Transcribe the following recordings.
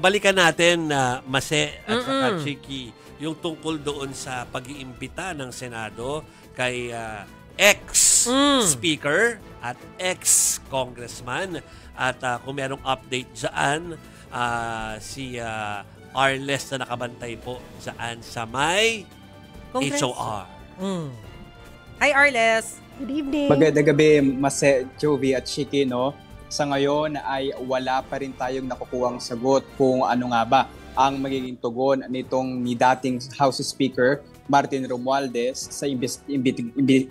balikan natin na Mase at saka Chiki yung tungkol doon sa pag-iimbita ng Senado kay ex-speaker at ex-congressman. At kung merong update dyan, si Arles na nakabantay po dyan sa may HOR. Hi, Arles! Good evening! Magandang gabi, Mase, Jovi at Chiki, no? Sa ngayon ay wala pa rin tayong nakukuhang sagot kung ano nga ba ang magiging tugon ni dating House Speaker Martin Romualdez sa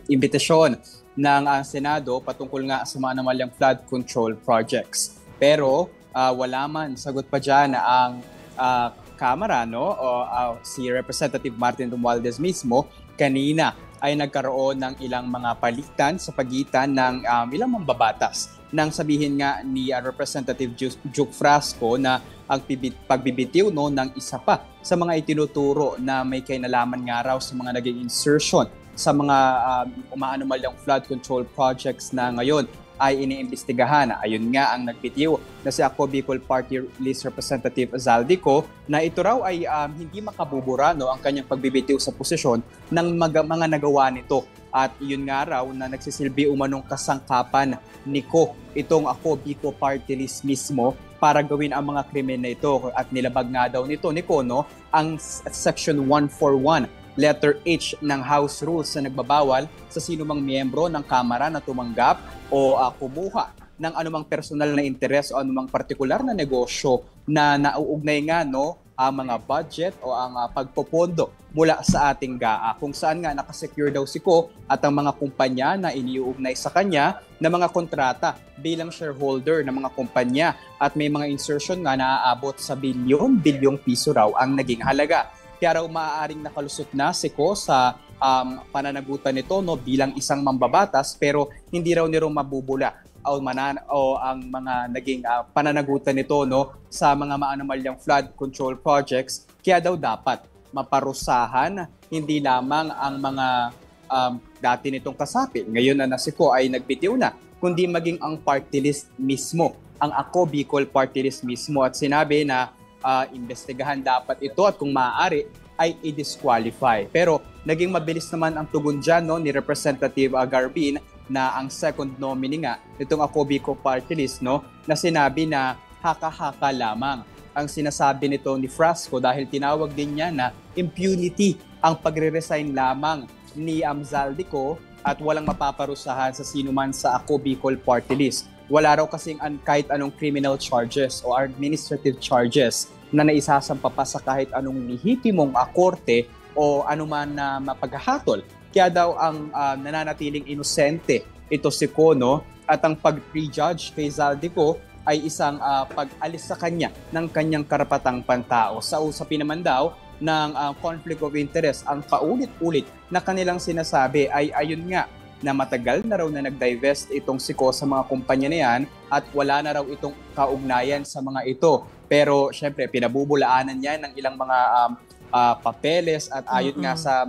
imbitasyon ng Senado patungkol nga sa mga anamalyang flood control projects. Pero wala man sagot pa dyan ang Kamara, no? Si Representative Martin Romualdez mismo kanina ay nagkaroon ng ilang mga palitan sa pagitan ng ilang mambabatas nang sabihin nga ni Representative Juke Frasco na ang pagbibitiw ng isa pa sa mga itinuturo na may kinalaman nga raw sa mga naging insertion sa mga umaanumalyang flood control projects na ngayon ay iniimbestigahan. Ayun nga ang nagbitiw na si Ako Bicol Party List Representative Zaldico na ito raw ay hindi makabubura ang kanyang pagbibitiw sa posisyon ng mga nagawa nito. At yun nga raw na nagsisilbi umanong kasangkapan ni Ko itong Ako Bicol Party List mismo para gawin ang mga krimen na ito. At nilabag nga daw nito ni Ko ang Section 141 Letter H ng House Rules na nagbabawal sa sinumang miyembro ng Kamara na tumanggap o kumuha ng anumang personal na interes o anumang partikular na negosyo na nauugnay nga ang mga budget o ang pagpopondo mula sa ating GAA, kung saan nga nakasecure daw si Ko at ang mga kumpanya na iniuugnay sa kanya na mga kontrata bilang shareholder ng mga kumpanya at may mga insertion nga na aabot sa bilyong piso raw ang naging halaga. Kaya raw maaaring nakalusot na si Ko sa pananagutan nito bilang isang mambabatas, pero hindi raw nito mabubula o ang mga naging pananagutan nito sa mga maanomalyang flood control projects. Kaya daw dapat maparusahan hindi lamang ang mga dati nitong kasapi, ngayon na si Ko ay nagbitiw na, kundi maging ang party list mismo, ang Ako Bicol Party List mismo, at sinabi na investigahan dapat ito at kung maaari ay i-disqualify. Pero naging mabilis naman ang tugon dyan ni Representative Garbin na ang second nominee nga itong Ako Bicol Party List na sinabi na haka-haka lamang ang sinasabi nito ni Frasco dahil tinawag din niya na impunity ang pagre-resign lamang ni Zaldico at walang mapaparusahan sa sinuman sa Ako Bicol Party List. Wala raw kasing kahit anong criminal charges o administrative charges na naisasampa pa sa kahit anong lehitimong korte o anuman na mapaghahatol. Kaya daw ang nananatiling inosente ito si Ko, at ang pag-prejudge kay Zaldico ay isang pag-alis sa kanya ng kanyang karapatang pantao. Sa usapin naman daw ng conflict of interest, ang paulit-ulit na kanilang sinasabi ay ayun nga na matagal na raw na nag-divest itong si Ko sa mga kumpanya na yan at wala na raw itong kaugnayan sa mga ito. Pero syempre pinabubulaanan niya ng ilang mga papeles at ayon nga sa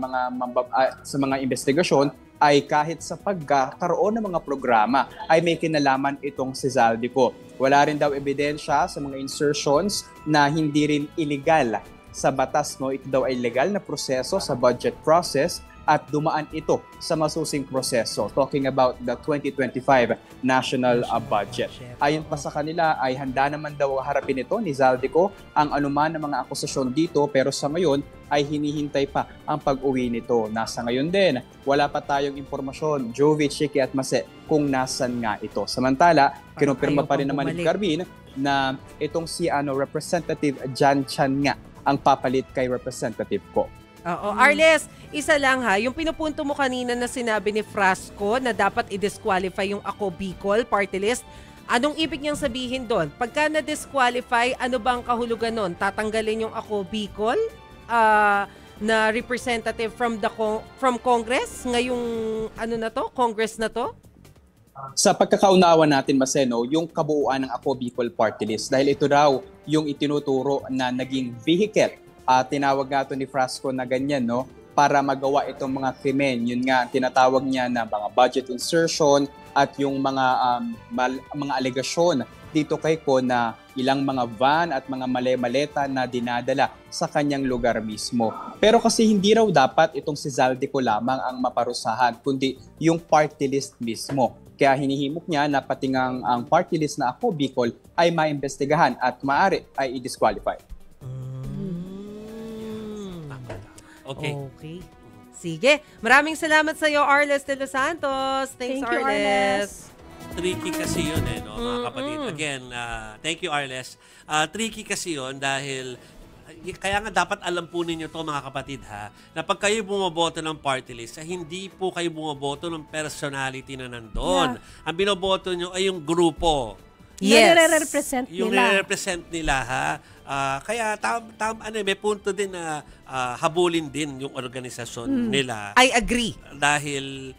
mga investigasyon ay kahit sa pagkakaroon ng mga programa ay may kinalaman itong si Zaldico. Wala rin daw ebidensya sa mga insertions na hindi rin illegal sa batas. Ito daw ay legal na proseso sa budget process at dumaan ito sa masusing proseso. Talking about the 2025 national budget. Ayon pa sa kanila ay handa naman daw harapin ito ni Zaldico ang anuman ng mga akusasyon dito, pero sa ngayon ay hinihintay pa ang pag-uwi nito. Nasa ngayon din, wala pa tayong impormasyon, Jovi, Chiki at Mase, kung nasan nga ito. Samantala, kinumpirma pa rin naman ni Carbin na itong si Representative Jan Chan nga ang papalit kay Representative Ko. Oo. Arles, isa lang yung pinupunto mo kanina na sinabi ni Frasco na dapat i-disqualify yung Ako Bicol Party List. Anong ibig niyang sabihin doon? Pagka na-disqualify, ano bang kahulugan nun? Tatanggalin yung Ako Bicol na representative from Congress? Ngayong Congress na to? Sa pagkakaunawa natin, Maseno, yung kabuuan ng Ako Bicol Party List, dahil ito raw yung itinuturo na naging vehicle. Tinawag nga ito ni Frasco na ganyan, para magawa itong mga krimen. Yun nga, tinatawag niya na mga budget insertion at yung mga alegasyon dito kay Ko na ilang mga van at mga male-maleta na dinadala sa kanyang lugar mismo. Pero kasi hindi raw dapat itong si Zaldico lamang ang maparusahan, kundi yung party list mismo. Kaya hinihimok niya na pati ang party list na Ako Bicol ay maimbestigahan at maaari ay i-disqualify. Okay. Okay. Sige. Maraming salamat sa iyo, Arles de Los Santos. Thanks, Thank you, Arles. Tricky kasi yun no, mga kapatid. Again, thank you, Arles. Tricky kasi yun dahil kaya nga dapat alam po ninyo to mga kapatid na pag kayo bumoboto ng party list, hindi po kayo bumoboto ng personality na nandun. Yeah. Ang binoboto nyo ay yung grupo. Yes. Nire-represent Yung nila. nire-represent nila kaya may punto din na habulin din yung organisasyon nila. I agree. Dahil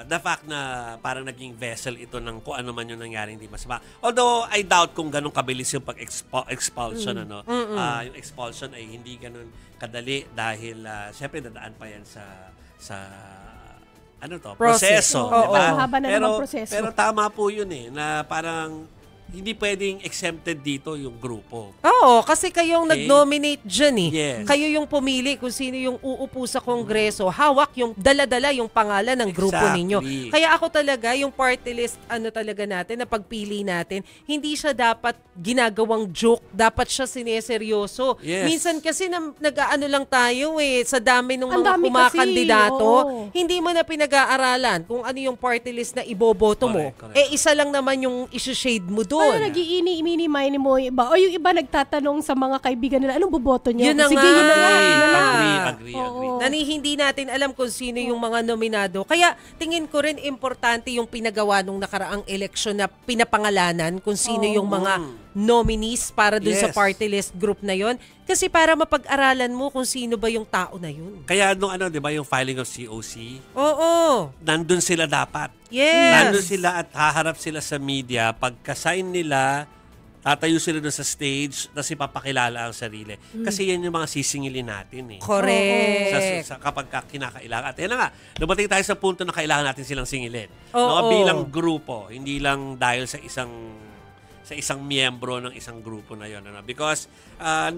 the fact na parang naging vessel ito ng kung ano man yung nangyari hindi masama. Although I doubt kung ganun kabilis yung pag-expulsion. Yung expulsion ay hindi ganun kadali dahil syempre dadaan pa yan sa proseso. Oo. Diba? Mahaba na naman proseso. Pero tama po yun na parang hindi pwedeng exempted dito yung grupo. Oo, kasi kayong Okay. nag-nominate dyan eh. Yes. Kayo yung pumili kung sino yung uupo sa kongreso. Hawak yung dala-dala yung pangalan ng grupo Exactly. ninyo. Kaya ako talaga, yung party list, talaga natin, na pagpili natin, hindi siya dapat ginagawang joke. Dapat siya sineseryoso. Yes. Minsan kasi nag-aano lang tayo sa dami ng Ang mga dami kumakandidato. kasi, oo. Hindi mo na pinag-aaralan kung ano yung party list na iboboto mo. Correct. Isa lang naman yung isi-shade mo doon. Ano, nag-iini-mini-mini mo yung iba. O yung iba nagtatanong sa mga kaibigan nila, anong boboto niyo? Yun na Sige, nga. yun na lang. Yun na lang. Agree. Oo. Hindi natin alam kung sino yung mga nominado. Kaya tingin ko rin importante yung pinagawa nung nakaraang eleksyon na pinapangalanan kung sino yung mga nominees para dun sa Yes. party list group na yon. Kasi para mapag-aralan mo kung sino ba yung tao na yun. Kaya nung di ba yung filing of COC, Oo. nandun sila dapat. Yes. Nandun sila at haharap sila sa media. Pagka-sign nila, tatayo sila doon sa stage, tapos ipapakilala ang sarili. Kasi yan yung mga sisingilin natin Correct. kapag kinakailangan. At yan na nga, dumating tayo sa punto na kailangan natin silang singilin. Oo. Bilang grupo, hindi lang dahil sa isang miyembro ng isang grupo na yon. Because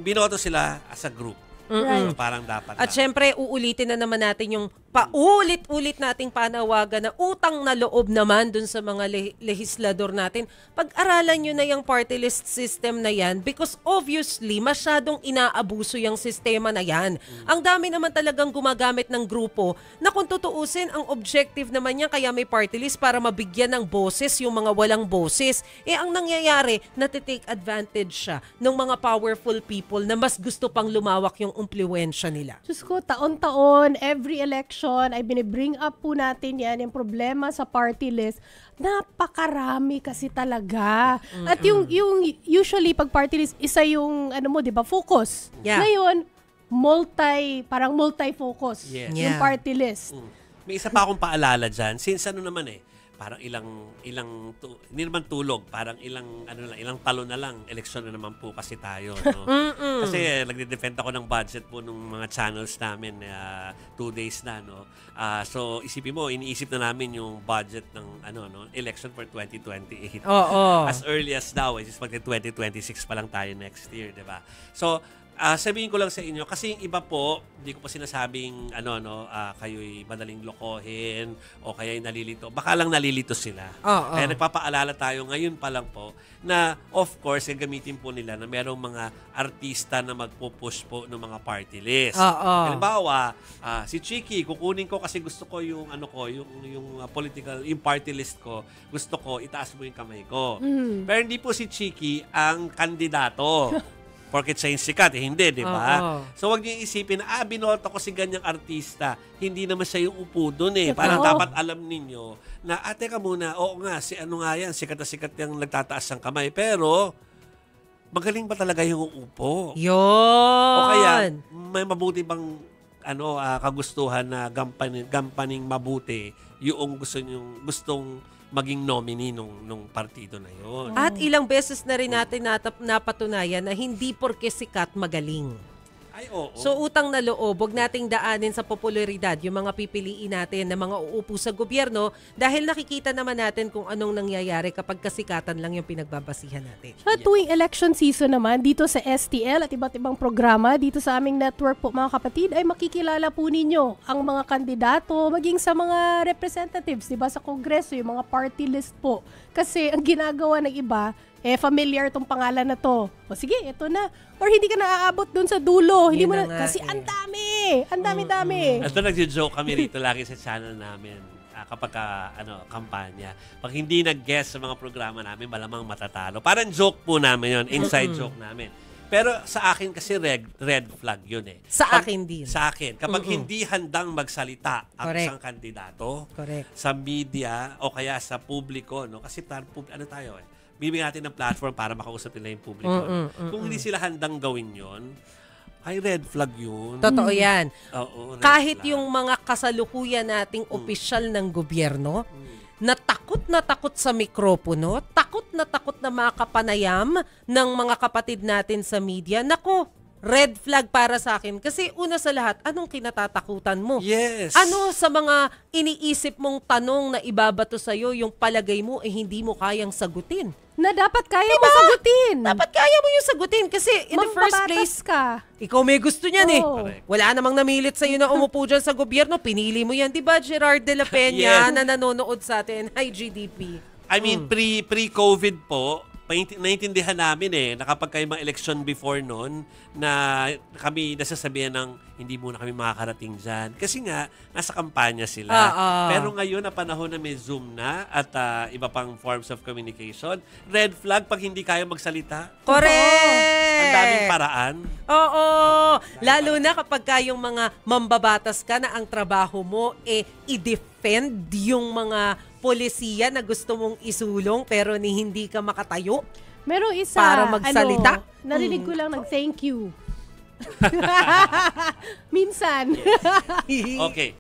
binoto sila as a group. Right. So, parang dapat At syempre, uulitin na naman natin yung paulit-ulit nating panawagan na utang na loob naman dun sa mga lehislador natin. Pag-aralan nyo na yung party list system na yan because obviously, masyadong inaabuso yung sistema na yan. Ang dami naman talagang gumagamit ng grupo na kung tutuusin, ang objective naman niya kaya may party list para mabigyan ng boses yung mga walang boses. Ang nangyayari, natitake advantage siya ng mga powerful people na mas gusto pang lumawak yung impluwensya nila. Diyos ko, taon-taon, every election, ay binibring up po natin yan, yung problema sa party list. Napakarami kasi talaga. At yung usually, pag party list, isa yung, di ba, focus. Yeah. Ngayon, parang multi-focus Yes. yung Yeah. party list. May isa pa akong paalala dyan. Since parang hindi naman tulog, parang ilang talo na lang, eleksyon na naman po kasi tayo. No? Kasi nagde-defend ako ng budget po ng mga channels namin 2 days na. No? So isipin mo, iniisip na namin yung budget ng election for 2028. Oo. As early as now, which is 2026 pa lang tayo next year, di ba? So, sabihin ko lang sa inyo, kasi yung iba po, hindi ko pa sinasabing, kayo'y madaling lokohin, o kaya'y nalilito. Baka lang nalilito sila. Oo. Kaya nagpapaalala tayo ngayon pa lang po, na of course, gagamitin po nila na merong mga artista na magpo-push po ng mga party list. Oo. Halimbawa, si Chiki, kukunin ko kasi gusto ko yung political, yung party list ko, gusto ko, itaas mo yung kamay ko. Pero hindi po si Chiki ang kandidato. Porket siya yung sikat, hindi, di ba? Oo. So, wag niyo isipin na, binoto ko si ganyang artista. Hindi naman siya yung upo doon Totoo. Parang dapat alam ninyo na, teka muna, oo nga, sikat na sikat yung nagtataas ng kamay. Pero, magaling ba talaga yung upo? Yun. O kaya, may mabuti bang kagustuhan na gampaning mabuti yung gustong maging nominee nung partido na yon. At ilang beses na rin natin napatunayan na hindi porke sikat magaling. Ay, oo. So utang na loob, huwag nating daanin sa popularidad yung mga pipiliin natin na mga uupo sa gobyerno dahil nakikita naman natin kung anong nangyayari kapag kasikatan lang yung pinagbabasihan natin. Sa tuwing election season naman, dito sa STL at iba't ibang programa, dito sa aming network po mga kapatid, ay makikilala po ninyo ang mga kandidato, maging sa mga representatives, diba, sa Kongreso, yung mga party list po. Kasi ang ginagawa ng iba, familiar tong pangalan na to. O sige, ito na. Or hindi ka naaabot dun sa dulo. Hindi mo na, kasi ang dami. Ang dami-dami. Ito nagjo-joke kami rito lagi sa channel namin kapag kampanya. Pag hindi nag-guest sa mga programa namin, malamang matatalo. Parang joke po namin yon, inside joke namin. Pero sa akin kasi red flag yun eh. Akin din. Sa akin. Kapag hindi handang magsalita ang isang kandidato sa media o kaya sa publiko, no? Kasi ano tayo eh, bibigyan natin ng platform para makausap nila yung publiko. Kung hindi sila handang gawin yon, ay red flag yun. Totoo yan. Oo, Kahit flag. yung mga kasalukuyan nating opisyal ng gobyerno, na takot sa mikropono, takot na makapanayam ng mga kapatid natin sa media, nako, red flag para sa akin. Kasi una sa lahat, anong kinatatakutan mo? Yes. Ano sa mga iniisip mong tanong na ibabato sa'yo, yung palagay mo hindi mo kayang sagutin? Na dapat kaya mo sagutin. Dapat kaya mo yung sagutin kasi in the first place, ka. ikaw may gusto niyan eh. Oo. Correct. Wala namang namilit sa'yo na umupo dyan sa gobyerno. Pinili mo yan. Diba, Gerard de la Peña Yes. na nanonood sa atin? Hi, GDP. I mean, pre-COVID po, naiintindihan namin eh, na kapag kayo mga election before noon, na kami nasasabihan ng hindi muna kami makakarating dyan. Kasi nga, nasa kampanya sila. Pero ngayon, na panahon na may Zoom na at iba pang forms of communication, red flag pag hindi kayo magsalita. Correct! Ang daming paraan. Oo. Lalo na kapag kayong mga mambabatas ka na ang trabaho mo i-defend yung mga polisiya na gusto mong isulong pero hindi ka makatayo. Merong isa, Para magsalita. Narinig ko lang thank you. Minsan. Okay.